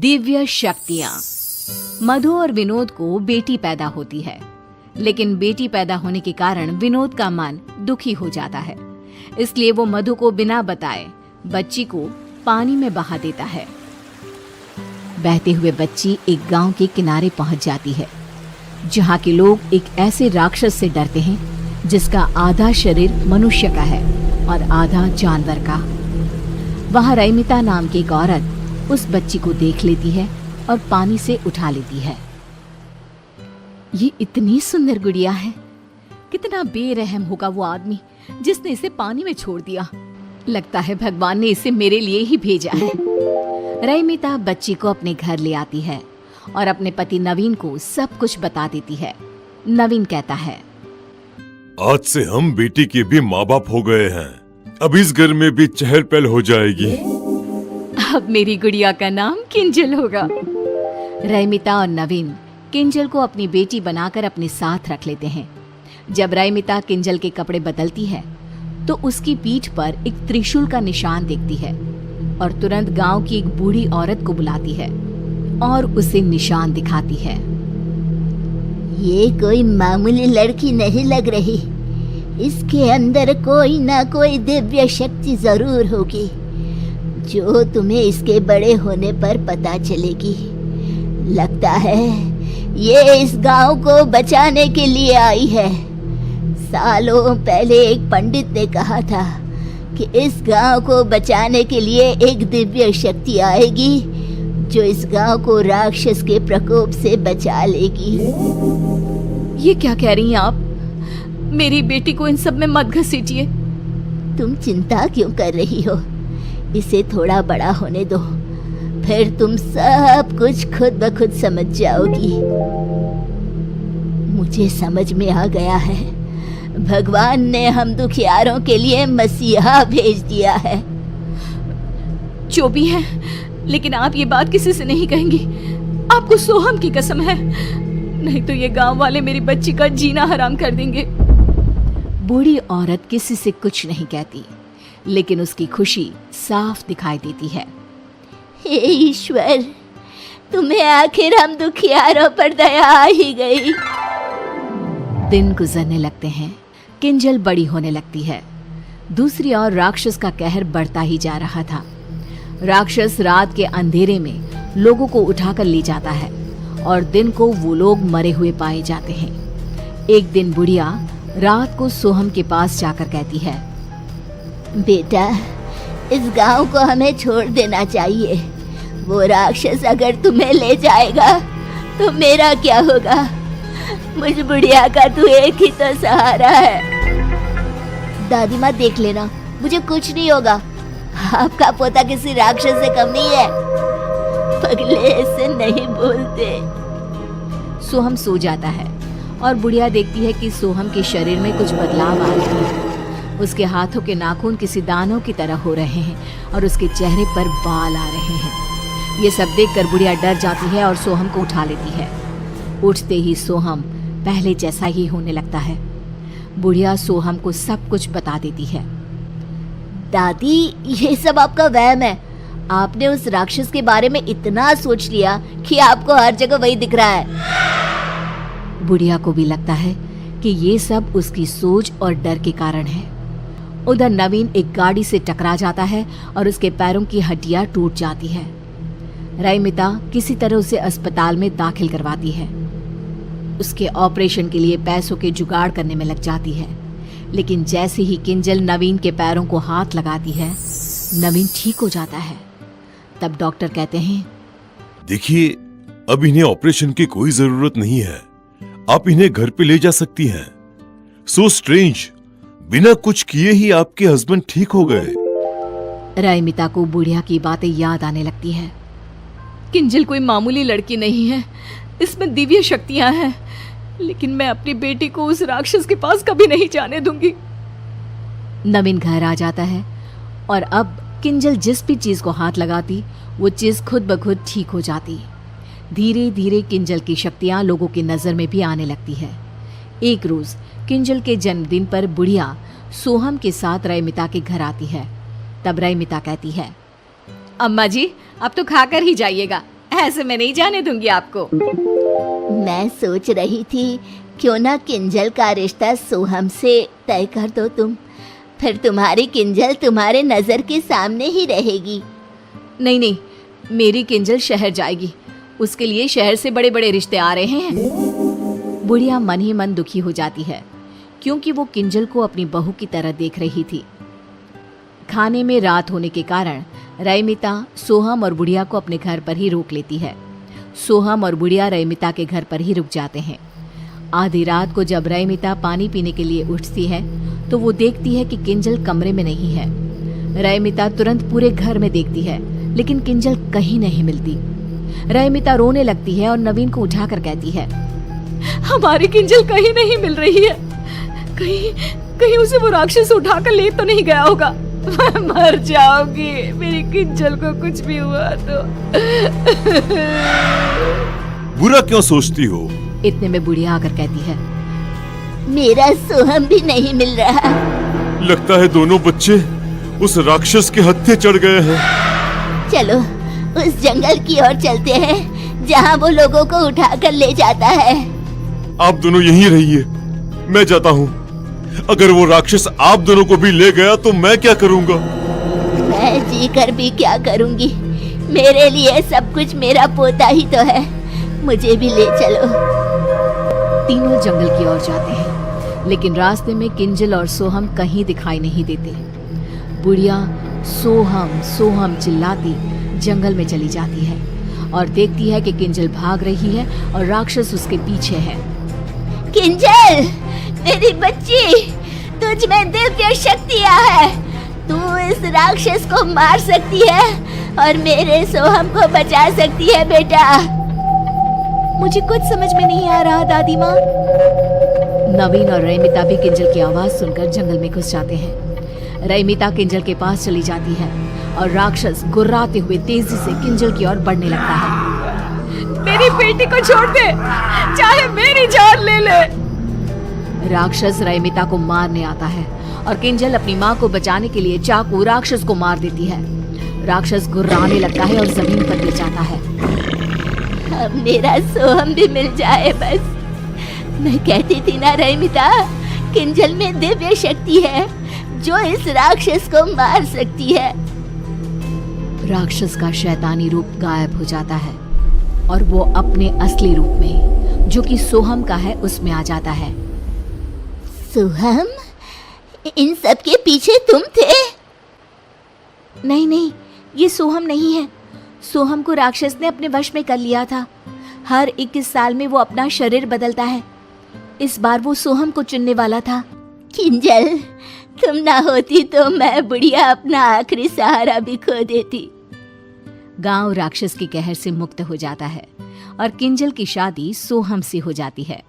दिव्य शक्तियां। मधु और विनोद को बेटी पैदा होती है, लेकिन बेटी पैदा होने के कारण विनोद का मन दुखी हो जाता है। इसलिए वो मधु को बिना बताए बच्ची को पानी में बहा देता है। बहते हुए बच्ची एक गांव के किनारे पहुंच जाती है, जहां के लोग एक ऐसे राक्षस से डरते हैं जिसका आधा शरीर मनुष्य का है और आधा जानवर का। वहां रैमिता नाम की एक औरत उस बच्ची को देख लेती है और पानी से उठा लेती है। ये इतनी सुंदर गुड़िया है, कितना बेरहम होगा वो आदमी जिसने इसे पानी में छोड़ दिया। लगता है भगवान ने इसे मेरे लिए ही भेजा है। रैमिता बच्ची को अपने घर ले आती है और अपने पति नवीन को सब कुछ बता देती है। नवीन कहता है, आज से हम बेटी के भी माँ बाप हो गए हैं। अब इस घर में भी चहल पहल हो जाएगी। अब मेरी गुड़िया का नाम किंजल होगा। रैमिता और नवीन किंजल को अपनी बेटी बनाकर अपने साथ रख लेते हैं। जब रैमिता किंजल के कपड़े बदलती है तो उसकी पीठ पर एक त्रिशूल का निशान देखती है और तुरंत गांव की एक बूढ़ी औरत को बुलाती है और उसे निशान दिखाती है। ये कोई मामूली लड़की नहीं लग रही, इसके अंदर कोई ना कोई दिव्य शक्ति जरूर होगी जो तुम्हें इसके बड़े होने पर पता चलेगी। लगता है ये इस गांव को बचाने के लिए आई है। सालों पहले एक पंडित ने कहा था कि इस गांव को बचाने के लिए एक दिव्य शक्ति आएगी जो इस गांव को राक्षस के प्रकोप से बचा लेगी। ये क्या कह रही हैं आप? मेरी बेटी को इन सब में मत घसीटिए। तुम चिंता क्यों कर रही हो? इसे थोड़ा बड़ा होने दो, फिर तुम सब कुछ खुद ब खुद समझ जाओगी। मुझे समझ में आ गया है, भगवान ने हम दुखियारों के लिए मसीहा भेज दिया है। जो भी है, लेकिन आप ये बात किसी से नहीं कहेंगी। आपको सोहम की कसम है, नहीं तो ये गांव वाले मेरी बच्ची का जीना हराम कर देंगे। बूढ़ी औरत किसी से कुछ नहीं कहती, लेकिन उसकी खुशी साफ दिखाई देती है। हे ईश्वर, तुम्हें आखिर हम दुखियारों पर दया आ ही गई। दिन गुजरने लगते हैं, किंजल बड़ी होने लगती है। दूसरी ओर राक्षस का कहर बढ़ता ही जा रहा था। राक्षस रात के अंधेरे में लोगों को उठाकर ले जाता है और दिन को वो लोग मरे हुए पाए जाते हैं। एक दिन बुढ़िया रात को सोहम के पास जाकर कहती है, बेटा, इस गांव को हमें छोड़ देना चाहिए। वो राक्षस अगर तुम्हें ले जाएगा तो मेरा क्या होगा? मुझ बुढ़िया का तू एक ही तो सहारा है। दादी माँ, देख लेना, मुझे कुछ नहीं होगा। आपका पोता किसी राक्षस से कम नहीं है। पगले ऐसे नहीं बोलते। सोहम सो जाता है और बुढ़िया देखती है कि सोहम के शरीर में कुछ बदलाव आ रहे हैं। उसके हाथों के नाखून किसी दानों की तरह हो रहे हैं और उसके चेहरे पर बाल आ रहे हैं। ये सब देखकर बुढ़िया डर जाती है और सोहम को उठा लेती है। उठते ही सोहम पहले जैसा ही होने लगता है। बुढ़िया सोहम को सब कुछ बता देती है। दादी, ये सब आपका वहम है। आपने उस राक्षस के बारे में इतना सोच लिया कि आपको हर जगह वही दिख रहा है। बुढ़िया को भी लगता है कि ये सब उसकी सोच और डर के कारण है। उधर नवीन एक गाड़ी से टकरा जाता है और उसके पैरों की हड्डियां टूट जाती है। रैमिता किसी तरह उसे अस्पताल में दाखिल करवाती है। उसके ऑपरेशन के लिए पैसों के जुगाड़ करने में लग जाती है, लेकिन जैसे ही किंजल नवीन के पैरों को हाथ लगाती है, नवीन ठीक हो जाता है। तब डॉक्टर कहते हैं, देखिए, अब इन्हें ऑपरेशन की कोई जरूरत नहीं है। आप इन्हें घर पे ले जा सकती हैं। सो स्ट्रेंज, बिना कुछ किए ही आपके हस्बैंड ठीक हो गए। रैमिता को बुढ़िया की बातें याद आने लगती है। किंजल कोई मामूली लड़की नहीं है, इसमें दिव्य शक्तियां हैं, लेकिन मैं अपनी बेटी को उस राक्षस के पास कभी नहीं जाने दूंगी। नवीन घर आ जाता है और अब किंजल जिस भी चीज को हाथ लगाती वो चीज खुद ब खुद ठीक हो जाती। धीरे धीरे किंजल की शक्तियां लोगों की नजर में भी आने लगती है। एक रोज किंजल के जन्मदिन पर बुढ़िया सोहम के साथ रैमिता के घर आती है। तब रैमिता कहती है, अम्मा जी, अब तो खाकर ही जाइएगा, ऐसे मैं नहीं जाने दूंगी आपको। मैं सोच रही थी क्यों ना किंजल का रिश्ता सोहम से तय कर दो तुम, फिर तुम्हारी किंजल तुम्हारे नजर के सामने ही रहेगी। नहीं नहीं, मेरी किंजल शहर जाएगी, उसके लिए शहर से बड़े बड़े रिश्ते आ रहे हैं। बुढ़िया मन ही मन दुखी हो जाती है क्योंकि वो किंजल को अपनी बहू की तरह देख रही थी। खाने में रात होने के कारण रईमिता सोहम और बुढ़िया को अपने घर पर ही रोक लेती है। सोहम और बुढ़िया रईमिता के घर पर ही रुक जाते हैं। आधी रात को जब रईमिता पानी पीने के लिए उठती है तो वो देखती है कि किंजल कमरे में नहीं है। रईमिता तुरंत पूरे घर में देखती है लेकिन किंजल कहीं नहीं मिलती। रईमिता रोने लगती है और नवीन को उठाकर कहती है, हमारी किंजल कहीं नहीं मिल रही है, कहीं उसे वो राक्षस उठाकर ले तो नहीं गया होगा। मैं मर जाऊंगी, मेरी किंजल को कुछ भी हुआ तो। बुरा क्यों सोचती हो? इतने में बुढ़िया आकर कहती है, मेरा सोहम भी नहीं मिल रहा। लगता है दोनों बच्चे उस राक्षस के हत्थे चढ़ गए हैं। चलो उस जंगल की ओर चलते हैं जहाँ वो लोगों को उठाकर ले जाता है। आप दोनों यहीं रहिए, मैं जाता हूँ। अगर वो राक्षस आप दोनों को भी ले गया तो मैं क्या करूँगा? मैं जी कर भी क्या करूँगी, मेरे लिए सब कुछ मेरा पोता ही तो है, मुझे भी ले चलो। तीनों जंगल की ओर जाते हैं लेकिन रास्ते में किंजल और सोहम कहीं दिखाई नहीं देते। बुढ़िया सोहम सोहम चिल्लाती जंगल में चली जाती है और देखती है कि किंजल भाग रही है और राक्षस उसके पीछे है। किंजल, मेरी बच्ची, तुझ में दिव्य शक्तियाँ है, तू इस राक्षस को मार सकती है और मेरे सोहम को बचा सकती है बेटा। मुझे कुछ समझ में नहीं आ रहा दादी माँ। नवीन और रईमिता भी किंजल की आवाज सुनकर जंगल में घुस जाते हैं। रईमिता किंजल के पास चली जाती है और राक्षस गुर्राते हुए तेजी से किंजल की ओर बढ़ने लगता है। मेरी बेटी को छोड़ दे, चाहे मेरी जान ले ले। राक्षस रईमिता को मारने आता है और किंजल अपनी माँ को बचाने के लिए चाकू राक्षस को मार देती है। राक्षस गुर्राने लगता है और जमीन पर गिर जाता है। अब मेरा सोहम भी मिल जाए बस। मैं कहती थी ना रईमिता, किंजल में दिव्य शक्ति है जो इस राक्षस को मार सकती है। राक्षस का शैतानी रूप गायब हो जाता है और वो अपने असली रूप में, जो कि सोहम का है, उसमें आ जाता है। सोहम, इन सब के पीछे तुम थे? नहीं, ये सोहम नहीं है। सोहम को राक्षस ने अपने वश में कर लिया था। हर 21 साल में वो अपना शरीर बदलता है। इस बार वो सोहम को चुनने वाला था। किंजल, तुम ना होती तो मैं बुढ़िया अपना आखिरी सहारा भी खो देती। गांव राक्षस की कहर से मुक्त हो जाता है और किंजल की शादी सोहम से हो जाती है।